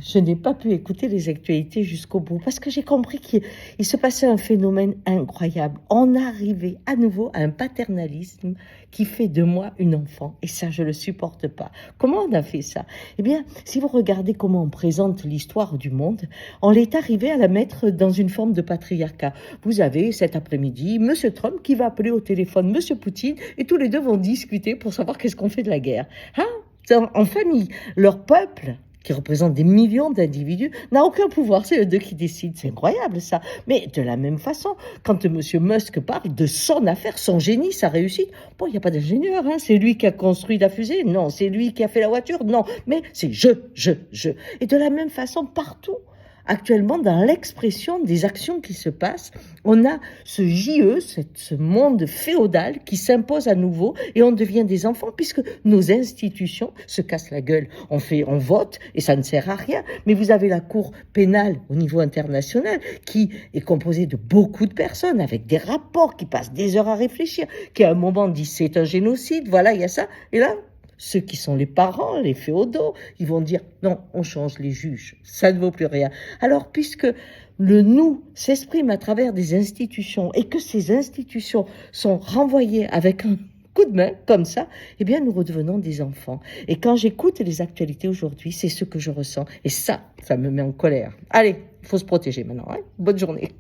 Je n'ai pas pu écouter les actualités jusqu'au bout parce que j'ai compris qu'il se passait un phénomène incroyable. On arrivait à nouveau à un paternalisme qui fait de moi une enfant et ça, je le supporte pas. Comment on a fait ça? Eh bien, si vous regardez comment on présente l'histoire du monde, on est arrivé à la mettre dans une forme de patriarcat. Vous avez cet après-midi Monsieur Trump qui va appeler au téléphone Monsieur Poutine et tous les deux vont discuter pour savoir qu'est-ce qu'on fait de la guerre. En famille, leur peuple qui représente des millions d'individus, n'a aucun pouvoir. C'est eux deux qui décident. C'est incroyable, ça. Mais de la même façon, quand M. Musk parle de son affaire, son génie, sa réussite, bon, il n'y a pas d'ingénieur, hein. C'est lui qui a construit la fusée. Non, c'est lui qui a fait la voiture. Non, mais c'est je. Et de la même façon, partout, actuellement, dans l'expression des actions qui se passent, on a ce JE, ce monde féodal qui s'impose à nouveau et on devient des enfants puisque nos institutions se cassent la gueule. On vote et ça ne sert à rien. Mais vous avez la Cour pénale au niveau international qui est composée de beaucoup de personnes avec des rapports qui passent des heures à réfléchir, qui à un moment disent c'est un génocide, voilà, il y a ça. Et là, ceux qui sont les parents, les féodaux, ils vont dire non, on change les juges, ça ne vaut plus rien. Alors, puisque le nous s'exprime à travers des institutions et que ces institutions sont renvoyées avec un coup de main comme ça, eh bien, nous redevenons des enfants. Et quand j'écoute les actualités aujourd'hui, c'est ce que je ressens. Et ça me met en colère. Allez, il faut se protéger maintenant. Bonne journée.